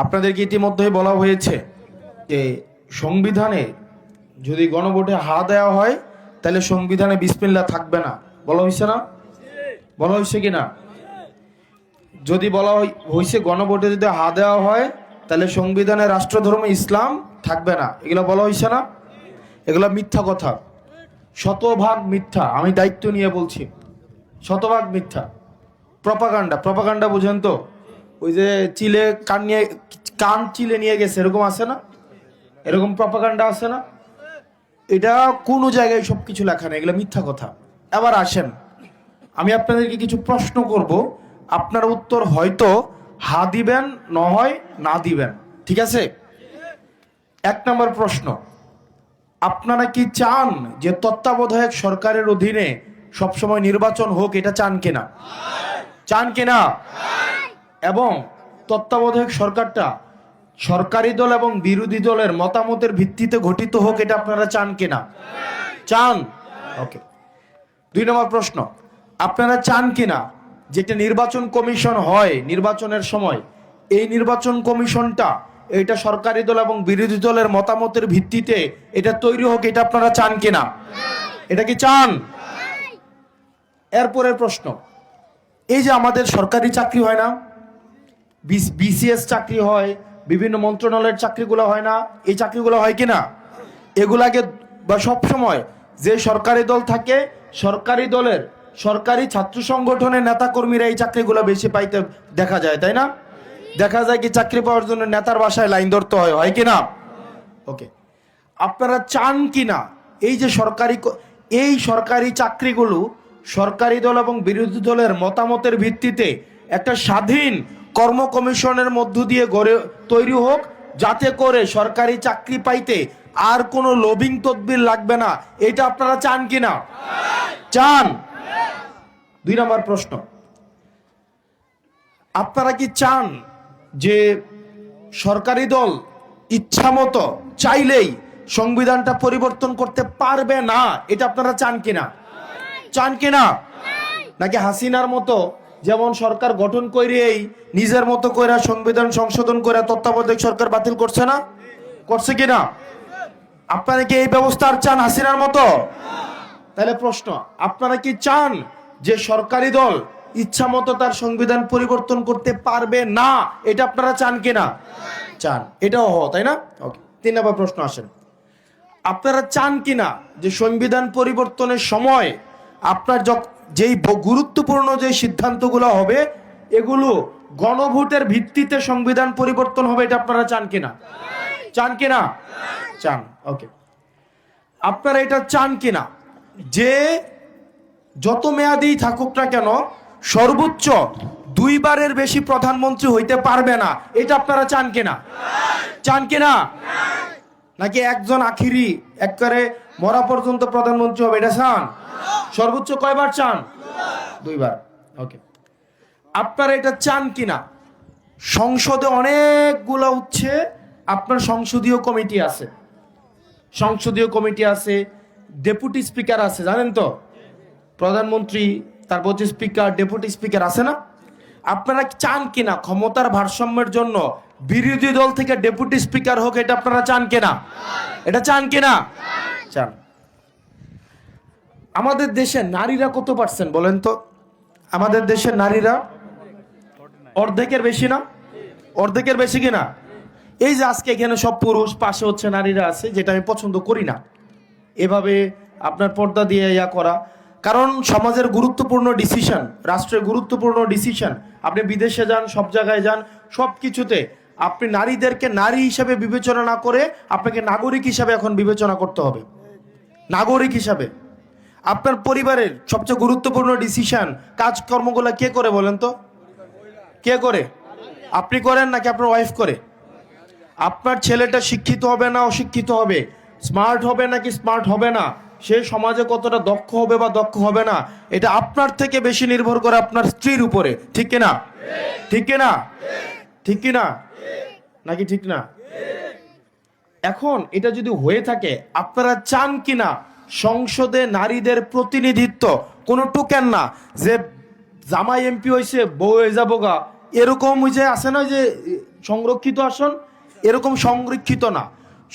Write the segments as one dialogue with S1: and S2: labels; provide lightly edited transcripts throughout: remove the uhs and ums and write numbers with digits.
S1: আপনাদেরকে ইতিমধ্যে বলা হয়েছে যে সংবিধানে যদি গণভোটে হা দেওয়া হয় তাহলে সংবিধানে বিসমিল্লাহ থাকবে না। বলা হয়েছে না? বলা হয়েছে কিনা? যদি বলা হয়েছে গণভোটে যদি হা দেওয়া হয় তাহলে সংবিধানে রাষ্ট্রধর্ম ইসলাম থাকবে না, এগুলো বলা হয়েছে না? এগুলো মিথ্যা কথা, শতভাগ মিথ্যা। আমি দায়িত্ব নিয়ে বলছি, শতভাগ মিথ্যা। প্রপাগান্ডা বুঝেন তো? ওই যে চিলে কান চিলে নিয়ে গেছে এরকম আছে না? এরকম প্রপাগান্ডা আছে না? এটা কোনো জায়গায় সবকিছু লেখা নেই, এগুলো মিথ্যা কথা। এবার আসেন, আমি আপনাদেরকে কিছু প্রশ্ন করব, আপনার উত্তর হয়তো হা দিবেন, না হয় না দিবেন, ঠিক আছে? 1 নম্বর প্রশ্ন, আপনারা কি চান যে তত্ত্বাবধায়ক সরকারের অধীনে সবসময় নির্বাচন হোক? এটা চান কিনা? চান কিনা? এবং তত্ত্বাবধায়ক সরকারটা সরকারি দল এবং বিরোধী দলের মতামতের ভিত্তিতে গঠিত হোক, এটা আপনারা চান কিনা? চান। ওকে। 2 নম্বর প্রশ্ন, আপনারা চান কিনা যেটা নির্বাচন কমিশন হয় নির্বাচনের সময়, এই নির্বাচন কমিশনটা এটা সরকারি দল এবং বিরোধী দলের মতামতের ভিত্তিতে এটা তৈরি হোক, এটা আপনারা চান কিনা? এটা কি চান? এরপরের প্রশ্ন, এই যে আমাদের সরকারি চাকরি হয় না, বিসিএস চাকরি হয়, বিভিন্ন মন্ত্রণালয়ের চাকরিগুলো হয় না, এই চাকরিগুলো হয় কিনা? এগুলাকে বা সবসময় যে সরকারি দল থাকে, সরকারি দলের সরকারি ছাত্র সংগঠনের নেতাকর্মীরা এই চাকরিগুলো বেশি পাইতে দেখা যায়, তাই না? দেখা যায় কি চাকরি পাওয়ার জন্য নেতার বাসায় লাইন ধরতে হয় কিনা? ওকে। আপনারা চান কিনা এই যে সরকারি চাকরিগুলো সরকারি দল এবং বিরোধী দলের মতামতের ভিত্তিতে একটা স্বাধীন কর্ম কমিশনের মধ্য দিয়ে তৈরি হোক, যাতে করে সরকারি চাকরি পাইতে আর কোনো লবিং তদবির লাগবে না? এটা আপনারা চান কিনা? চান। 2 নম্বর প্রশ্ন, আপনারা কি চান যে সরকারি দল ইচ্ছামতো চাইলেই সংবিধানটা পরিবর্তন করতে পারবে না? এটা আপনারা চান কিনা? চান কিনা? নাকি হাসিনার মতো যেমন সরকার গঠন করেই নিজের মতো করে সংবিধান সংশোধন করে তত্ত্বাবধায়ক সরকার বাতিল করছে না? করছে কিনা? আপনারা কি এই ব্যবস্থা আর চান হাসিনার মতো? তাহলে প্রশ্ন, আপনারা কি চান যে সরকারি দল ইচ্ছা মতো তার সংবিধান পরিবর্তন করতে পারবে না? এটা আপনারা চান কিনা? চান। এটাও তাই না? ওকে। 3 নম্বর প্রশ্ন আসেন, আপনারা চান কিনা যে সংবিধান পরিবর্তনের সময় আপনার যেই গুরুত্বপূর্ণ যে সিদ্ধান্তগুলো হবে এগুলো গণভোটের ভিত্তিতে সংবিধান পরিবর্তন হবে? এটা আপনারা চান কিনা? চান কিনা? চান। ওকে। আপনারা এটা চান কিনা যে যত মেয়াদেই থাকুক না কেন সর্বোচ্চ 2 বারের বেশি প্রধানমন্ত্রী হইতে পারবে না? এটা আপনারা চান কিনা? চান কিনা? নাকি একজন আখিরি একবারে মরা পর্যন্ত প্রধানমন্ত্রী হবে, এটা চান? সর্বোচ্চ কয়বার চান? 2 বার। ওকে। আপনারা এটা চান কিনা সংসদে অনেকগুলো হচ্ছে আপনার সংসদীয় কমিটি আছে, ডেপুটি স্পিকার আছে, জানেন তো? প্রধানমন্ত্রী, তারপর হচ্ছে স্পিকার, ডেপুটি স্পিকার আছে না? আপনারা চান কিনা ক্ষমতার ভারসাম্যের জন্য বিরোধী দল থেকে ডেপুটি স্পিকার হোক? এটা আপনারা চান কিনা? এটা চান কিনা? চান। আমাদের দেশে নারীরা কত পার্সেন্ট বলেন তো? আমাদের দেশের নারীরা অর্ধেকের বেশি না? অর্ধেকের বেশি কিনা? এই যে আজকে এখানে সব পুরুষ, পাশে হচ্ছে নারীরা আছে, যেটা আমি পছন্দ করি না এভাবে আপনার পর্দা দিয়ে করা। কারণ সমাজের গুরুত্বপূর্ণ ডিসিশন, রাষ্ট্রের গুরুত্বপূর্ণ ডিসিশন, আপনি বিদেশে যান, সব জায়গায় যান, সব কিছুতে আপনি নারীদেরকে নারী হিসাবে বিবেচনা না করে আপনাকে নাগরিক হিসাবে এখন বিবেচনা করতে হবে। নাগরিক হিসাবে আপনার পরিবারের সবচেয়ে গুরুত্বপূর্ণ ডিসিশন, কাজকর্মগুলো কে করে বলেন তো? কে করে? আপনি করেন নাকি আপনার ওয়াইফ করে? আপনার ছেলেটা শিক্ষিত হবে না অশিক্ষিত হবে, স্মার্ট হবে নাকি স্মার্ট হবে না, সে সমাজে কতটা দক্ষ হবে বা দক্ষ হবে না, এটা আপনার থেকে বেশি নির্ভর করে আপনার স্ত্রীর উপরে। ঠিক কিনা? ঠিক কিনা? ঠিক কিনা? নাকি ঠিক না? এখন এটা যদি হয়ে থাকে, আপনারা চান কিনা সংসদে নারীদের প্রতিনিধিত্ব? কোনো টোকেন না যে জামাই এমপি হয়েছে বউ হয়ে যাবো গা, এরকম ওই যে আছে না যে সংরক্ষিত আসন, এরকম সংরক্ষিত না,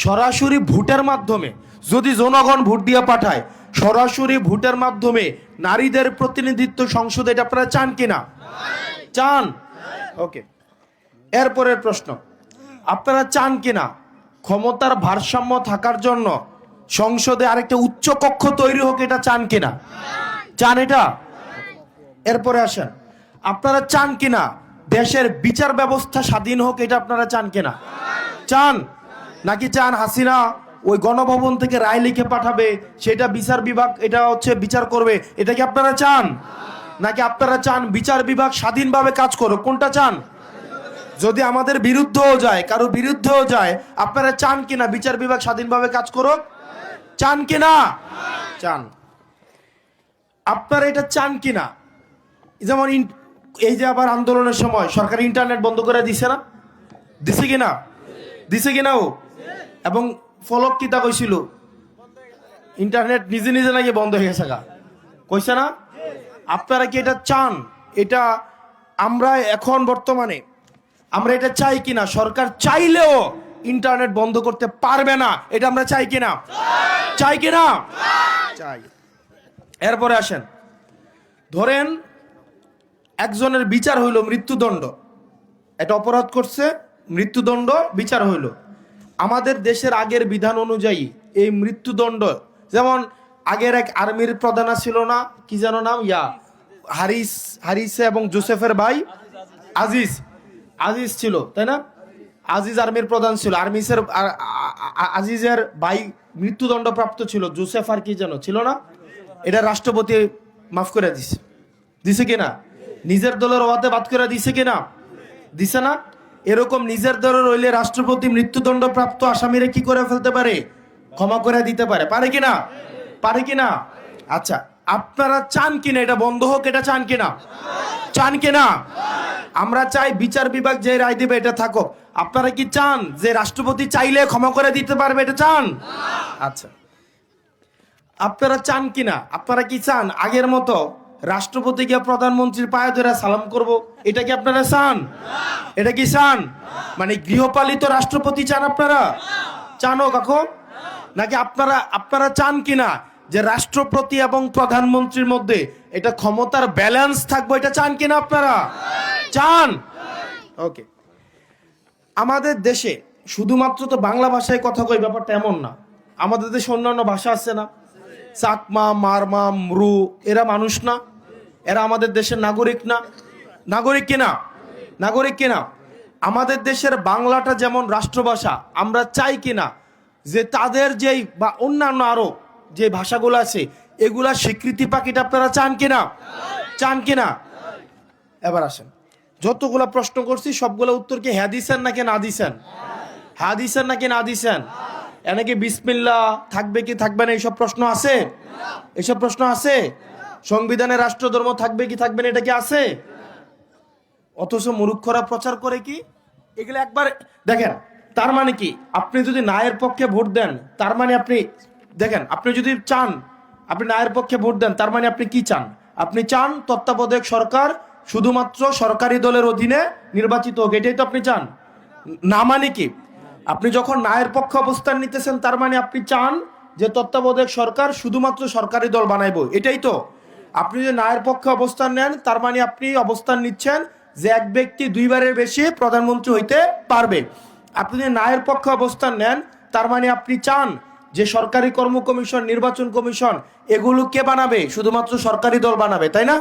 S1: সরাসরি ভোটের মাধ্যমে যদি জনগণ ভোট দিয়ে পাঠায়, সরাসরি ভোটের মাধ্যমে নারীদের প্রতিনিধিত্ব সংসদে, এটা আপনারা চান কিনা? চান? ওকে, এরপরের প্রশ্ন, আপনারা চান কিনা ক্ষমতার ভারসাম্য থাকার জন্য সংসদে আরেকটা উচ্চ কক্ষ তৈরি হোক? এটা চান কিনা? চান এটা? এরপরে আসেন, আপনারা চান কিনা দেশের বিচার ব্যবস্থা স্বাধীন হোক? এটা আপনারা চান কিনা? চান? নাকি চান হাসিনা ওই গণভবন থেকে রায় লিখে পাঠাবে, সেটা বিচার বিভাগ এটা হচ্ছে বিচার করবে? এটা কি আপনারা চান? নাকি আপনারা চান বিচার বিভাগ স্বাধীনভাবে কাজ করুক? কোনটা চান? যদি আমাদের বিরুদ্ধেও যায়, কারো বিরুদ্ধেও যায়, আপনারা চান কিনা বিচার বিভাগ স্বাধীনভাবে কাজ করুক? চান কিনা? চান। আপনারা এটা চান কিনা যেমন এই যে আবার আন্দোলনের সময় সরকার ইন্টারনেট বন্ধ করে দিছে না? দিছে কিনা? দিছে কিনা? ও এবং ফলক কিতা কইছিল ইন্টারনেট নিজে নিজে নাকি বন্ধ হয়ে গেছে, কইছে না? আপনারা কি এটা চান? এটা আমরা এখন বর্তমানে আমরা এটা চাই কিনা? সরকার চাইলেও ইন্টারনেট বন্ধ করতে পারবে না, এটা আমরা চাই কিনা? চাই কিনা? চাই। এরপরে আসেন, ধরেন একজনের বিচার হইল মৃত্যুদণ্ড, এটা অপরাধ করছে, মৃত্যুদণ্ড বিচার হইল। আমাদের দেশের আগের বিধান অনুযায়ী এই মৃত্যুদণ্ড, যেমন আগের এক আর্মির প্রধান ছিল না, কি যেন নাম, হারিস এবং জোসেফের ভাই আজিজ ছিল, তাই না? আজিজ আর্মির প্রধান ছিল, আজিজের ভাই মৃত্যুদণ্ড প্রাপ্ত ছিল, জোসেফ আর কি যেন ছিল না? এটা রাষ্ট্রপতি মাফ করে দিছে কিনা? নিজের দলের ওয়াতে বাদ করে দিছে কিনা? দিছে না? এরকম নিজের দলের হইলে রাষ্ট্রপতি মৃত্যুদণ্ড প্রাপ্ত আসামিরে কি করে ফেলতে পারে? ক্ষমা করে দিতে পারে। পারে কিনা? পারে কিনা? আচ্ছা, আপনারা চান কিনা এটা বন্ধ হোক? এটা চান কিনা? চান কিনা? আমরা চাই বিচার বিভাগ যে রায় দিবে এটা থাকুক। আপনারা কি চান যে রাষ্ট্রপতি চাইলে ক্ষমা করে দিতে পারবে? এটা চান? আচ্ছা, আপনারা চান কিনা? আপনারা কি চান আগের মতো রাষ্ট্রপতিকে প্রধানমন্ত্রীর পায়ে ধরে সালাম করব? এটা কি আপনারা চান? এটা কি চান? মানে গৃহপালিত রাষ্ট্রপতি চান আপনারা? চানো কখন? নাকি আপনারা চান কিনা যে রাষ্ট্রপতি এবং প্রধানমন্ত্রীর মধ্যে এটা ক্ষমতার ব্যালেন্স থাকবে? এটা চান কিনা আপনারা? চান? ওকে, আমাদের দেশে শুধুমাত্র তো বাংলা ভাষায় কথা কই ব্যাপারটা এমন না, আমাদের দেশে অন্যান্য ভাষা আছে না? চাকমা, মারমা, মরু, এরা মানুষ না? এরা আমাদের দেশের নাগরিক না? নাগরিক কিনা? নাগরিক কিনা? আমাদের দেশের বাংলাটা যেমন রাষ্ট্রভাষা, আমরা চাই কিনা যে তাদের যেই বা অন্যান্য আরো যে ভাষাগুলো আছে এগুলা স্বীকৃতি পাকিটা আপনারা চান কিনা? চান কিনা? এবার আসেন, যতগুলা প্রশ্ন করছি সবগুলা উত্তর কি হ্যাঁ দিছেন নাকি না দিছেন? হ্যাঁ দিছেন নাকি না দিছেন? এনেকে বিসমিল্লাহ থাকবে কি থাকবে না এইসব প্রশ্ন আছে? এইসব প্রশ্ন আছে? সংবিধানে রাষ্ট্রধর্ম থাকবে কি থাকবে না এটা কি আছে? অথচ মূর্খরা প্রচার করে কি এগুলো একবার দেখেন। তার মানে কি, আপনি যদি নায়ের পক্ষে ভোট দেন তার মানে আপনি দেখেন, আপনি যদি চান আপনি নায়ের পক্ষে ভোট দেন তার মানে আপনি কি চান? আপনি চান তত্ত্বাবধায়ক সরকার শুধুমাত্র সরকারি দলের অধীনে নির্বাচিত হোক, এটাই তো আপনি চান না? মানে কি, আপনি যখন নায়ের পক্ষে অবস্থান নিতেছেন তার মানে আপনি চান যে তত্ত্বাবধায়ক সরকার শুধুমাত্র সরকারি দল বানাইবো, এটাই তো। আপনি যদি নায়ের পক্ষে অবস্থান নেন তার মানে আপনি অবস্থান নিচ্ছেন যে এক ব্যক্তি দুইবারের বেশি প্রধানমন্ত্রী হইতে পারবে। আপনি যদি নায়ের পক্ষে অবস্থান নেন তার মানে আপনি চান যে সরকারি কর্ম কমিশন, নির্বাচন কমিশন এগুলো কে বানাবে? শুধুমাত্র সরকারি দল বানাবে, তাই না?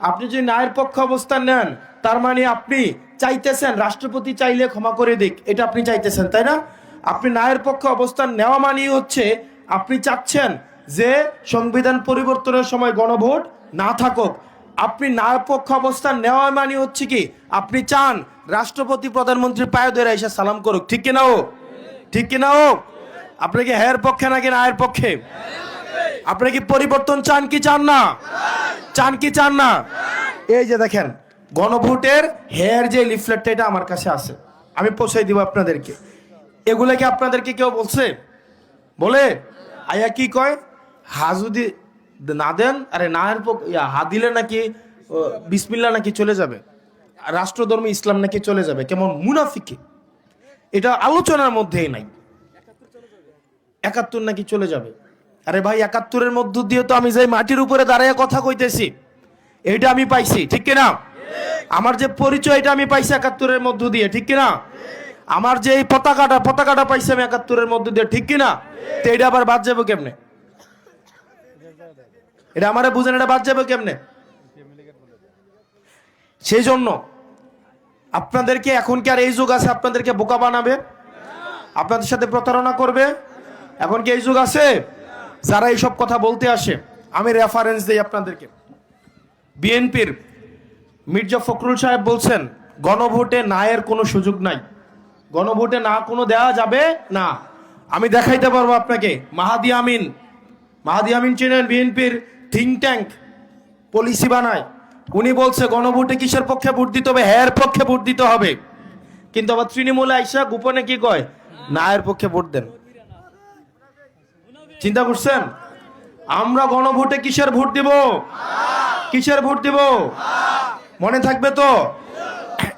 S1: আপনি যদি নায়ের পক্ষে অবস্থান নেন তার মানে আপনি চাইতেছেন রাষ্ট্রপতি চাইলে ক্ষমা করে দিক, এটা আপনি চাইতেছেন, তাই না? আপনি নায়ের পক্ষে অবস্থান নেওয়া মানেই হচ্ছে আপনি চাচ্ছেন যে সংবিধান পরিবর্তনের সময় গণভোট না থাকুক। আপনি নায়ের পক্ষে অবস্থান নেওয়া মানে হচ্ছে কি আপনি চান রাষ্ট্রপতি প্রধানমন্ত্রীর পায়ে ধরে এসে সালাম করুক, ঠিক কিনা? ও ঠিক কিনা? ও আপনি কি হ্যার পক্ষে নাকি নায়ের পক্ষে? আপনি কি পরিবর্তন চান কি চান না? চান কি চান না? এই যে দেখেন গণভোটের হেয়ার যে লিফলেটটা, এটা আমার কাছে আছে, আমি পৌঁছে দিব আপনাদেরকে। এগুলা কি আপনাদেরকে কেউ বলছে? বলে আয়া কি কয়, হা যদি না দেন, আরে নায়ের হা দিলে নাকি বিসমিল্লাহ নাকি চলে যাবে, রাষ্ট্রধর্ম ইসলাম নাকি চলে যাবে, কেমন মুনাফিকি। এটা আলোচনার মধ্যেই নাই। 71 নাকি চলে যাবে? আরে ভাই, 71-এর মধ্য দিয়ে তো আমি যাই মাটির উপরে দাঁড়িয়ে কথা কইতেছি, এইটা আমি পাইছি, ঠিক কিনা? আমার যে পরিচয়, এটা আমি পাইছি 71-এর মধ্য দিয়ে, ঠিক কিনা? আমার যে এই পতাকাটা পাইছি আমি 71-এর মধ্য দিয়ে, ঠিক কিনা? তো এটা আবার বাদ যাবে কেমনে? এটা আমারে বুঝেন, এটা বাদ যাবে কেমনে? সেই জন্য আপনাদেরকে, এখন কি আর এই যুগ আছে আপনাদেরকে বোকা বানাবে, আপনাদের সাথে প্রতারণা করবে? এখন কি এই যুগ আছে? যারা এইসব কথা বলতে আসে, আমি রেফারেন্স দিই আপনাদেরকে। বিএনপির মির্জা ফখরুল সাহেব বলছেন গণভোটে না এর কোনো সুযোগ নাই, গণভোটে না কোনো দেওয়া যাবে না। আমি দেখাইতে পারবো আপনাকে। মাহাদি আমিন চেনেন? বিএনপির থিঙ্ক ট্যাঙ্ক, পলিসি বানায়। উনি বলছে গণভোটে কিসের পক্ষে ভোট দিতে হবে? হ্যাঁ পক্ষে ভোট দিতে হবে। কিন্তু আবার তৃণমূলে আইসা গোপনে কি কয়? না এর পক্ষে ভোট দেন। চিন্তা করছেন? আমরা গণভোটে কিসের ভোট দিব? কিসের ভোট দিব? মনে থাকবে তো?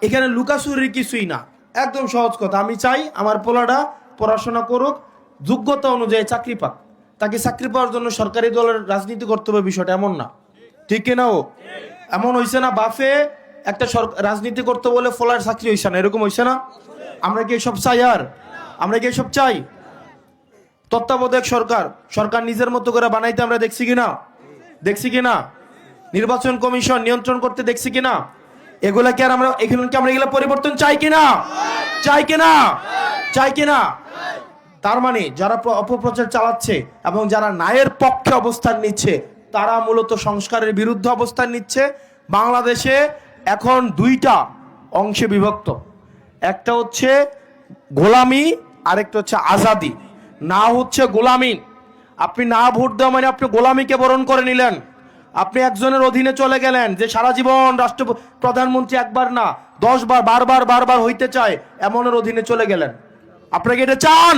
S1: এখানে লুকাচুরির কিছুই না, একদম সহজ কথা। আমি চাই আমার পোলাটা পড়াশোনা করুক, যোগ্যতা অনুযায়ী চাকরি পাক। তাকে চাকরি পাওয়ার জন্য সরকারি দলের রাজনীতি করতে হবে, বিষয়টা এমন না, ঠিক কিনা? ও এমন হইছে না বাফে একটা রাজনীতি করতে বলে ফলার চাকরি হইছে না, এরকম হইছে না? আমরা কি এসব চাই? আর আমরা কি এসব চাই? তত্ত্বাবধায়ক সরকার নিজের মতো করে বানাইতে আমরা দেখছি কিনা? নির্বাচন কমিশন নিয়ন্ত্রণ করতে দেখছি কিনা? এগুলা কি আর আমরা এগুলা পরিবর্তন চাই কিনা? তার মানে যারা অপপ্রচার চালাচ্ছে এবং যারা ন্যায়ের পক্ষে অবস্থান নিচ্ছে, তারা মূলত সংস্কারের বিরুদ্ধে অবস্থান নিচ্ছে। বাংলাদেশে এখন দুইটা অংশে বিভক্ত, একটা হচ্ছে গোলামি, আরেকটা হচ্ছে আজাদি। না হচ্ছে গোলামি, আপনি না ভোট দেওয়া মানে আপনি গোলামিকে বরণ করে নিলেন। আপনি একজনের অধীনে চলে গেলেন, যে সারা জীবন প্রধানমন্ত্রী একবার না 10 বার বারবার হইতে চায়, এমনের অধীনে চলে গেলেন। আপনাকে এটা চান?